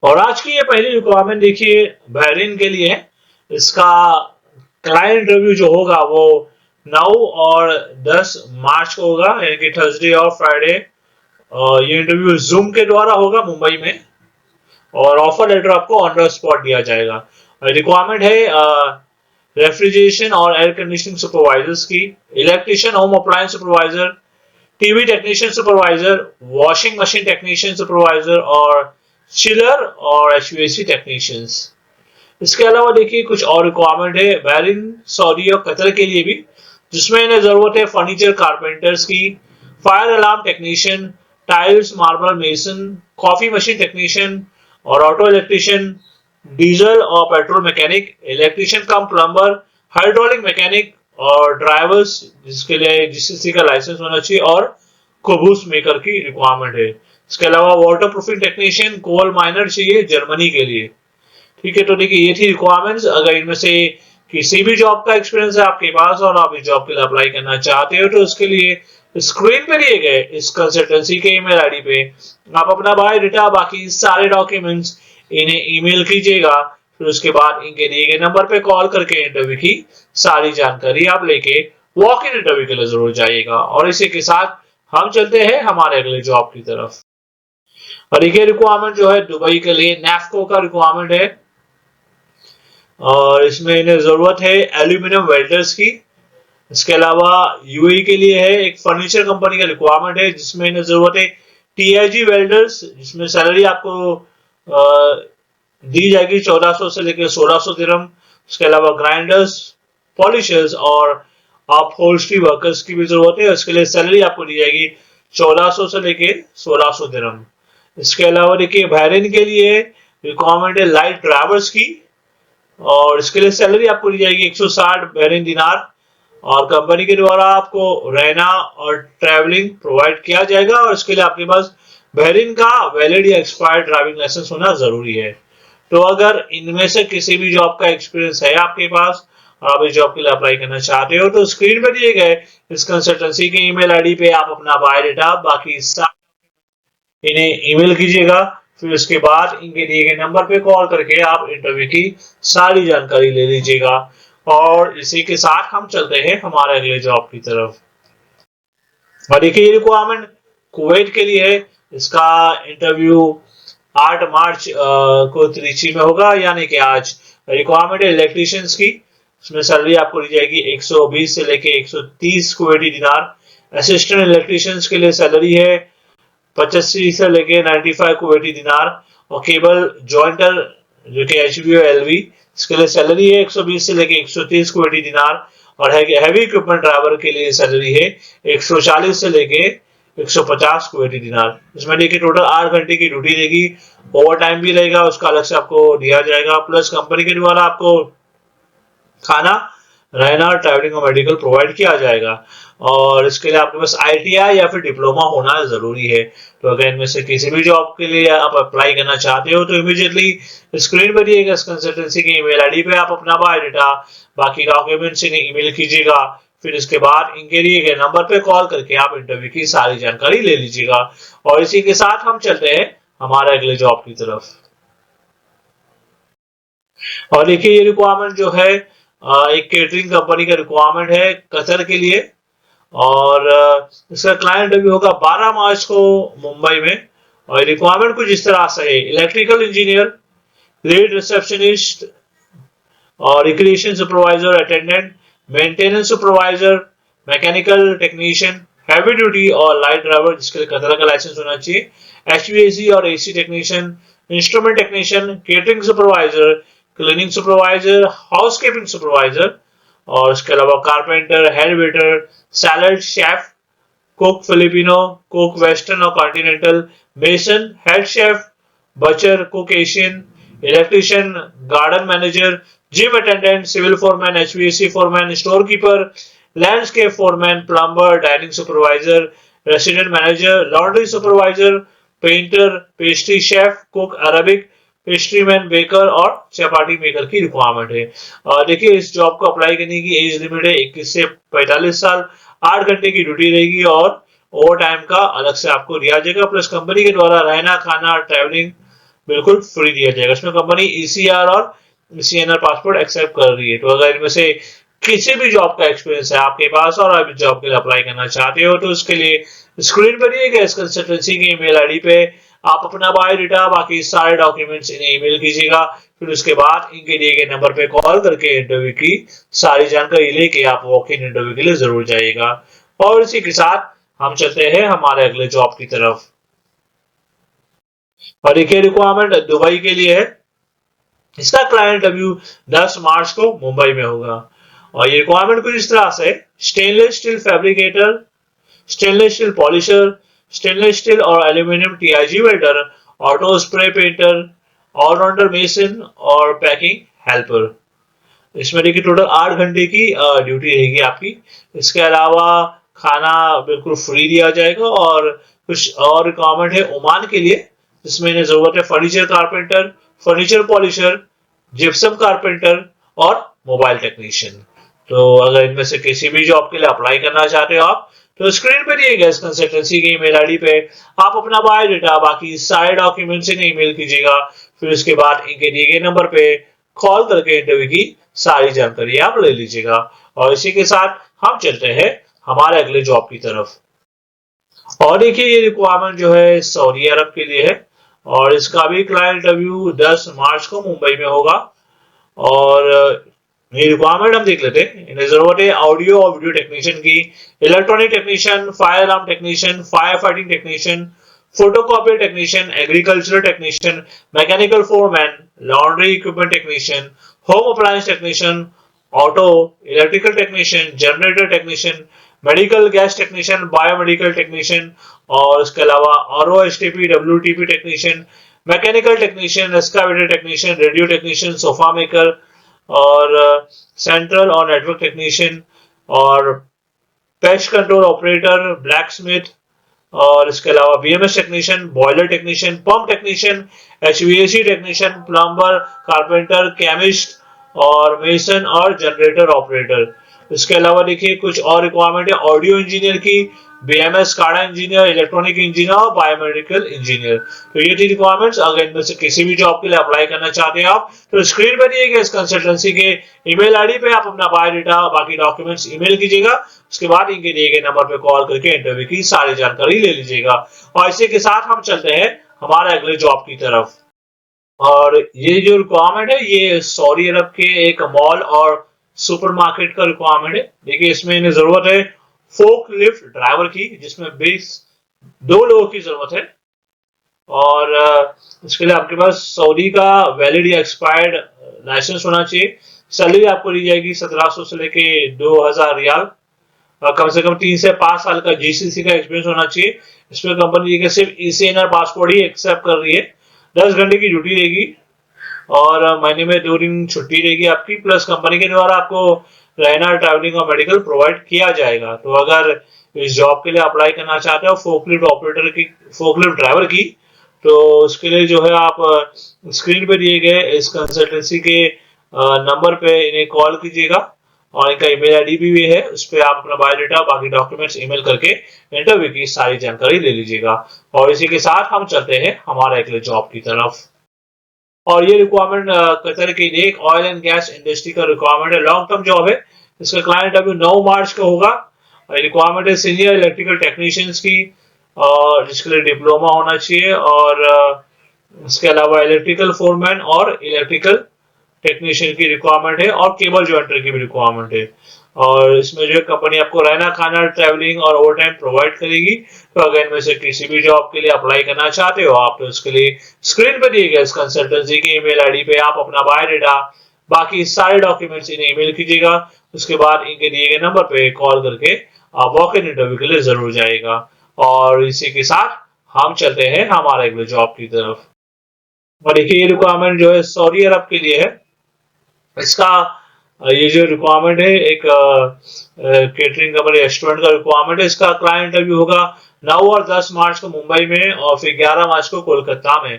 और आज की ये पहली रिक्वायरमेंट देखिए बहरीन के लिए है। इसका क्लाइंट इंटरव्यू जो होगा वो 9 और 10 मार्च को होगा, यानी कि थर्सडे और फ्राइडे। और ये इंटरव्यू जूम के द्वारा होगा मुंबई में, और ऑफर लेटर आपको ऑन द स्पॉट दिया जाएगा। रिक्वायरमेंट है रेफ्रिजरेशन और एयर कंडीशनिंग सुपरवाइजर्स की, electrician, home appliance supervisor, TV technician supervisor, washing machine technician supervisor और चिलर और एचवीएसी टेक्नीशियंस। इसके अलावा देखिए कुछ और रिक्वायरमेंट है बहरीन, सऊदी और कतर के लिए भी, जिसमें इन्हें जरूरत है फर्नीचर कारपेंटर्स की, fire alarm technician, tiles marble mason, coffee machine technician और ऑटो इलेक्ट्रिशियन, डीजल और पेट्रोल मैकेनिक, इलेक्ट्रिशियन कम प्लम्बर, हाइड्रोलिक मैकेनिक और ड्राइवर्स जिसके लिए जीसीसी का लाइसेंस होना चाहिए, और कुबूस मेकर की रिक्वायरमेंट है। इसके अलावा वाटर प्रूफिंग टेक्नीशियन, कोल माइनर चाहिए जर्मनी के लिए। ठीक है, तो देखिए ये थी रिक्वायरमेंट्स। अगर इनमें से किसी भी जॉब का एक्सपीरियंस है आपके पास और आप इस जॉब के लिए अप्लाई करना चाहते हो, तो उसके लिए स्क्रीन पे दिए गए इस कंसल्टेंसी के ईमेल आईडी पे आप अपना बायोडाटा, बाकी सारे डॉक्यूमेंट्स इन्हें ईमेल कीजिएगा। फिर उसके बाद इनके दिए गए नंबर पे कॉल करके इंटरव्यू की सारी जानकारी आप लेके वॉक इन इंटरव्यू के लिए जरूर जाइएगा। और इसी के साथ हम चलते हैं हमारे अगले जॉब की तरफ। और एक रिक्वायरमेंट जो है दुबई के लिए नेफ्को का रिक्वायरमेंट है, और इसमें इन्हें जरूरत है एल्यूमिनियम वेल्डर्स की। इसके अलावा यूएई के लिए है एक फर्नीचर कंपनी का रिक्वायरमेंट है, जिसमें इन्हें जरूरत है टीआईजी वेल्डर्स, जिसमें सैलरी आपको दी जाएगी 1400 से लेकर 1600 दिरहम। उसके अलावा ग्राइंडर्स, पॉलिशर्स और अपहोल्स्ट्री वर्कर्स की भी जरूरत है, उसके लिए सैलरी आपको दी जाएगी 1400 से लेकर 1600 दिरहम। इसके अलावा देखिए बहरीन के लिए रिक्वायरमेंट है लाइट ड्राइवर्स की, और इसके लिए सैलरी आपको दी जाएगी 160 बहरीन दिनार, और कंपनी के द्वारा आपको रहना और ट्रैवलिंग प्रोवाइड किया जाएगा, और इसके लिए आपके पास बहरीन का वैलिड या एक्सपायर्ड ड्राइविंग लाइसेंस होना जरूरी है। तो अगर इनमें से किसी भी जॉब का एक्सपीरियंस है आपके पास और आप इस जॉब के लिए अप्लाई करना चाहते हो, तो स्क्रीन पर दिए गए इस कंसल्टेंसी के ईमेल आईडी पे आप अपना बायोडाटा, बाकी इन्हें ईमेल कीजिएगा। फिर उसके बाद इनके दिए गए नंबर पे कॉल करके आप इंटरव्यू की सारी जानकारी ले लीजिएगा। और इसी के साथ हम चलते हैं हमारे अगले जॉब की तरफ। और देखिए ये रिक्वायरमेंट कुवैत के लिए है। इसका इंटरव्यू 8 मार्च को त्रिची में होगा, यानी कि आज। रिक्वायरमेंट है इलेक्ट्रिशियंस की, इसमें सैलरी आपको दी जाएगी 120 से लेके 130 कुवैती दिनार। असिस्टेंट इलेक्ट्रिशियंस के लिए सैलरी है 85 से लेके 95 कुवैती दिनार। और केबल जॉइंटर जो कि एचबीओ एलवी, इसके लिए सैलरी है 120 से लेके 130 कुवैती दिनार। और हैवी इक्विपमेंट ड्राइवर के लिए सैलरी है 140 से लेके 150 कुवैती दिनार। इसमें देखिए टोटल 8 घंटे की ड्यूटी रहेगी, ओवर टाइम भी रहेगा, उसका अलग से आपको दिया जाएगा। प्लस कंपनी के द्वारा आपको खाना, रहना, ट्रैवलिंग और मेडिकल प्रोवाइड किया जाएगा। और इसके लिए आपके पास आईटीआई या फिर डिप्लोमा होना जरूरी है। तो अगर इनमें से किसी भी जॉब के लिए आप अप्लाई करना चाहते हो, तो इमीडिएटली स्क्रीन पर दिए गए कंसल्टेंसी की ईमेल आईडी पे आप अपना बायोडाटा, बाकी डॉक्यूमेंट्स इन्हें ईमेल कीजिएगा। फिर इसके बाद इनके दिए गए नंबर पे कॉल करके आप इंटरव्यू की सारी जानकारी ले लीजिएगा। और इसी के साथ हम चलते हैं हमारे अगले जॉब की तरफ। और देखिए ये रिक्वायरमेंट जो है एक केटरिंग कंपनी का रिक्वायरमेंट है कतर के लिए। और इसका क्लाइंट इंटरव्यू होगा 12 मार्च को मुंबई में। और रिक्वायरमेंट कुछ इस तरह से है इलेक्ट्रिकल इंजीनियर, लीड रिसेप्शनिस्ट और recreation supervisor attendant, maintenance supervisor, mechanical technician, heavy duty और लाइट ड्राइवर जिसके लिए कतर का लाइसेंस होना चाहिए, एचवीएसी और AC technician, instrument technician, catering supervisor, cleaning supervisor, housekeeping supervisor. और इसके अलावा carpenter, head waiter, salad chef, cook Filipino, cook western और continental, mason, head chef, butcher, cook Asian, electrician, garden manager, gym attendant, civil foreman, HVAC foreman, store keeper, landscape foreman, plumber, dining supervisor, resident manager, laundry supervisor, painter, pastry chef, cook Arabic, pastry man, baker और chapati maker की requirement है। देखिए इस job को apply करने की age limit है 21 से 45 साल। 8 घंटे की ड्यूटी रहेगी और ओवर टाइम का अलग से आपको दिया जाएगा। प्लस कंपनी के द्वारा रहना, खाना, ट्रैवलिंग बिल्कुल फ्री दिया जाएगा। इसमें कंपनी ECR और CNR पासपोर्ट एक्सेप्ट कर रही है। तो अगर इनमें से किसी भी जॉब का एक्सपीरियंस है आपके पास और आप जॉब के लिए अप्लाई करना चाहते हो, तो उसके लिए स्क्रीन पर दिए गए इस कंसल्टेंसी की ईमेल आईडी पे आप अपना बायोडाटा बाकी सारे डॉक्यूमेंट्स इन्हें ईमेल कीजिएगा। फिर उसके बाद इनके दिए गए नंबर पे कॉल करके इंटरव्यू की सारी जानकारी लेके आप वॉक इन इंटरव्यू के लिए जरूर जाइएगा। और इसी के साथ हम चलते हैं हमारे अगले जॉब की तरफ। और एक रिक्वायरमेंट दुबई के लिए है। इसका क्लाइंट इंटरव्यू 10 मार्च को मुंबई में होगा। और ये रिक्वायरमेंट कुछ इस तरह से stainless steel fabricator, stainless steel polisher, stainless steel और aluminium TIG welder, auto spray painter, all rounder mason और पैकिंग हेल्पर। इसमें देखिए टोटल 8 घंटे की ड्यूटी रहेगी आपकी। इसके अलावा खाना बिल्कुल फ्री दिया जाएगा। और कुछ और रिक्वायरमेंट है ओमान के लिए, जिसमें इन्हें जरूरत है furniture carpenter, furniture polisher, gypsum carpenter और मोबाइल टेक्नीशियन। तो अगर इनमें से किसी भी जॉब के लिए अप्लाई करना चाहते हो आप, तो स्क्रीन पे दिए गए इस कंसल्टेंसी की ईमेल आईडी पे आप अपना बायोडाटा बाकी सारे डॉक्यूमेंट्स इन्हें ईमेल कीजिएगा। फिर उसके बाद इनके दिए गए नंबर पे कॉल करके इंटरव्यू की सारी जानकारी आप ले लीजिएगा। और इसी के साथ हम चलते हैं हमारे अगले जॉब की तरफ। और देखिए ये रिक्वायरमेंट जो है सऊदी अरब के लिए है। और इसका भी क्लाइंट इंटरव्यू 10 मार्च को मुंबई में होगा। और ये रिक्वायरमेंट हम देख लेते हैं। इन्हें जरूरत है ऑडियो और वीडियो टेक्नीशियन की, electronic technician, fire alarm technician, fire fighting technician, photocopy technician, agricultural technician, mechanical foreman, laundry equipment technician, home appliance technician, auto electrical technician, generator technician, medical gas technician, biomedical technician और इसके अलावा ROSTP WTP technician, mechanical technician, excavator technician, radio technician, sofa maker और central और network technician और pest control operator, black smith और इसके अलावा BMS technician, boiler technician, pump technician, HVAC technician, plumber, carpenter, chemist और मेसन और generator operator. इसके अलावा देखिए कुछ और रिक्वायरमेंट है ऑडियो इंजीनियर की, BMS SCADA engineer, electronic engineer और बायोमेडिकल इंजीनियर। तो ये थी रिक्वायरमेंट्स। अगर इनमें से किसी भी जॉब के लिए अप्लाई करना चाहते हैं आप, तो स्क्रीन पर दिए गए इस कंसल्टेंसी के ईमेल आईडी पे आप अपना बायोडाटा बाकी डॉक्यूमेंट्स ईमेल कीजिएगा। उसके बाद इनके दिए गए नंबर पे कॉल करके इंटरव्यू की सारी जानकारी ले लीजिएगा। और इसी के साथ हम चलते हैं हमारे अगले जॉब की तरफ। और ये जो रिक्वायरमेंट है ये सऊदी अरब के एक मॉल और सुपरमार्केट का रिक्वायरमेंट है। देखिए इसमें इन्हें जरूरत है फोक लिफ्ट ड्राइवर की, जिसमें 2 लोगों की जरूरत है। और इसके लिए आपके पास सऊदी का वैलिड या एक्सपायर्ड लाइसेंस होना चाहिए। सैलरी आपको दी जाएगी 1700 से लेके 2000 रियाल। कम से कम 3 से 5 साल का GCC का एक्सपीरियंस होना चाहिए। इसमें कंपनी सिर्फ ECNR पासपोर्ट ही एक्सेप्ट कर रही है। 10 घंटे की ड्यूटी रहेगी और महीने में 2 दिन छुट्टी रहेगी आपकी। प्लस कंपनी के द्वारा आपको रहना, ट्रैवलिंग और मेडिकल प्रोवाइड किया जाएगा। तो अगर इस जॉब के लिए अप्लाई करना चाहते हो फोकलिफ्ट ऑपरेटर की, फोकलिफ्ट ड्राइवर की, तो उसके लिए जो है आप स्क्रीन पे दिए गए इस कंसल्टेंसी के नंबर पे इन्हें कॉल कीजिएगा। और इनका ईमेल आईडी भी है, उस पर आप अपना बायोडाटा बाकी डॉक्यूमेंट्स ईमेल करके इंटरव्यू की सारी जानकारी ले लीजिएगा। और इसी के साथ हम चलते हैं हमारे अगले जॉब की तरफ। और ये रिक्वायरमेंट कतर के लिए एक ऑयल एंड गैस इंडस्ट्री का रिक्वायरमेंट है, लॉन्ग टर्म जॉब है। इसका क्लाइंट अभी 9 मार्च का होगा। रिक्वायरमेंट है सीनियर इलेक्ट्रिकल टेक्नीशियंस की, और जिसके लिए डिप्लोमा होना चाहिए। और इसके अलावा इलेक्ट्रिकल फोरमैन और इलेक्ट्रिकल टेक्नीशियन की रिक्वायरमेंट है और केबल ज्वाइंटर की भी रिक्वायरमेंट है। और इसमें जो है कंपनी आपको रहना, खाना, ट्रैवलिंग और ओवर टाइम प्रोवाइड करेगी। तो अगर इनमें से किसी भी जॉब के लिए अप्लाई करना चाहते हो आप, तो उसके लिए स्क्रीन पे दिए गए इस कंसल्टेंसी की ईमेल आईडी पे आप अपना बायोडाटा बाकी सारे डॉक्यूमेंट्स इन्हें ईमेल कीजिएगा। उसके बाद इनके दिए गए नंबर पे कॉल करके आप वॉक इन इंटरव्यू के लिए जरूर जाएगा। और इसी के साथ हम चलते हैं हमारे अगले जॉब की तरफ। और देखिए ये रिक्वायरमेंट जो है सऊदी अरब के लिए है। इसका ये जो रिक्वायरमेंट है एक केटरिंग कंपनी रेस्टोरेंट का रिक्वायरमेंट है। इसका क्लाइंट इंटरव्यू होगा 9 और 10 मार्च को मुंबई में और फिर 11 मार्च को कोलकाता में।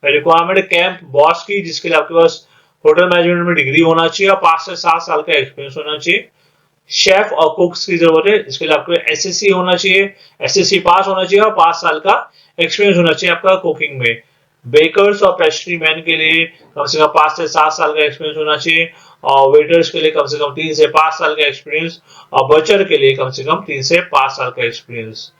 रिक्वायरमेंट है कैंप बॉस की, जिसके लिए आपके पास होटल मैनेजमेंट में डिग्री होना चाहिए और 5 से 7 साल का एक्सपीरियंस होना चाहिए। शेफ और कुक्स की जरूरत है, जिसके लिए आपको SSC होना चाहिए, SSC पास होना चाहिए और 5 साल का एक्सपीरियंस होना चाहिए आपका कुकिंग में। बेकर्स और पेस्ट्री मैन के लिए कम से कम 5 से 7 साल का एक्सपीरियंस होना चाहिए, और वेटर्स के लिए कम से कम 3 से 5 साल का एक्सपीरियंस, और बचर के लिए कम से कम 3 से 5 साल का एक्सपीरियंस।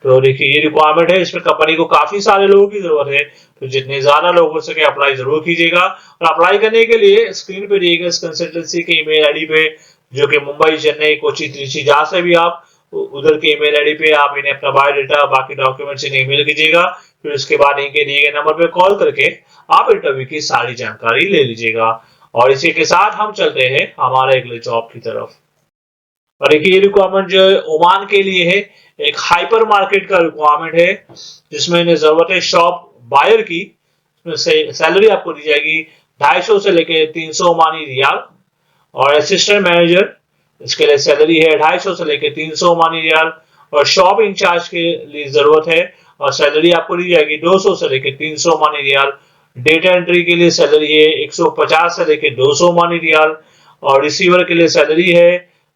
तो देखिए ये रिक्वायरमेंट है, इसमें कंपनी को काफी सारे लोगों की जरूरत है, तो जितने ज्यादा लोग हो सके अप्लाई जरूर कीजिएगा। और अप्लाई करने के लिए स्क्रीन पे दिए गए इस कंसल्टेंसी के ईमेल आईडी पे, जो कि मुंबई, चेन्नई, कोची, त्रिची, जहां से भी आप, उधर के ईमेल आईडी पे आप इन्हें अपना बायोडाटा, बाकी डॉक्यूमेंट्स इन्हें ईमेल कीजिएगा। फिर उसके बाद इनके दिए गए नंबर पे कॉल करके आप इंटरव्यू की सारी जानकारी ले लीजिएगा। और इसी के साथ हम चलते हैं हमारे अगले जॉब की तरफ। और एक ये रिक्वायरमेंट जो है ओमान के लिए है, एक हाइपर मार्केट का रिक्वायरमेंट है, जिसमें इन्हें जरूरत है शॉप बायर की। इसमें सैलरी आपको दी जाएगी 250 से लेके 300 ओमानी रियाल। और असिस्टेंट मैनेजर, इसके लिए सैलरी है 250 से लेके 300 ओमानी रियाल। और शॉप इंचार्ज के लिए जरूरत है, और सैलरी आपको दी जाएगी 200 से लेके 300 ओमानी रियाल। डेटा एंट्री के लिए सैलरी है 150 से लेके 200 ओमानी रियाल। और रिसीवर के लिए सैलरी है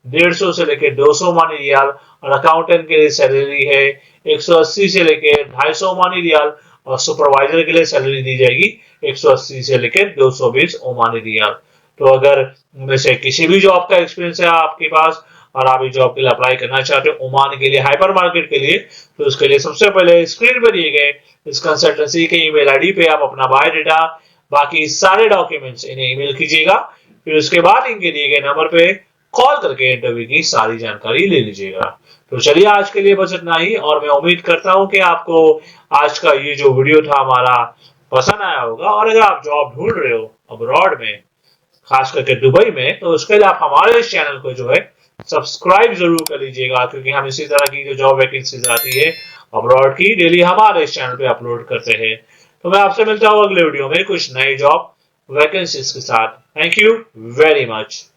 150 से लेके 200 ओमानी रियाल। और अकाउंटेंट के लिए सैलरी है 180 से लेके 250 ओमानी रियाल। और सुपरवाइजर के लिए सैलरी दी जाएगी 180 से लेके 220 ओमानी रियाल। तो अगर उनमें से किसी भी जॉब का एक्सपीरियंस है आपके पास, और आप इस जॉब के लिए अप्लाई करना चाहते हो ओमान के लिए, हाइपर मार्केट के लिए, तो उसके लिए सबसे पहले स्क्रीन पर दिए गए इस कंसल्टेंसी के ईमेल आईडी पे आप अपना बायोडाटा, बाकी सारे डॉक्यूमेंट्स इन्हें ईमेल कीजिएगा। फिर उसके बाद इनके दिए गए नंबर पे कॉल करके इंटरव्यू की सारी जानकारी ले लीजिएगा। तो चलिए आज के लिए बस इतना ही, और मैं उम्मीद करता हूं कि आपको आज का ये जो वीडियो था हमारा पसंद आया होगा। और अगर आप जॉब ढूंढ रहे हो अब्रॉड में, खास करके दुबई में, तो उसके लिए आप हमारे इस चैनल को जो है सब्सक्राइब जरूर कर लीजिएगा, क्योंकि हम इसी तरह की जो जॉब वैकेंसीज आती है अब्रॉड की, डेली हमारे इस चैनल पे अपलोड करते हैं। तो मैं आपसे मिलता हूँ अगले वीडियो में कुछ नई जॉब वैकेंसीज के साथ। Thank you very much.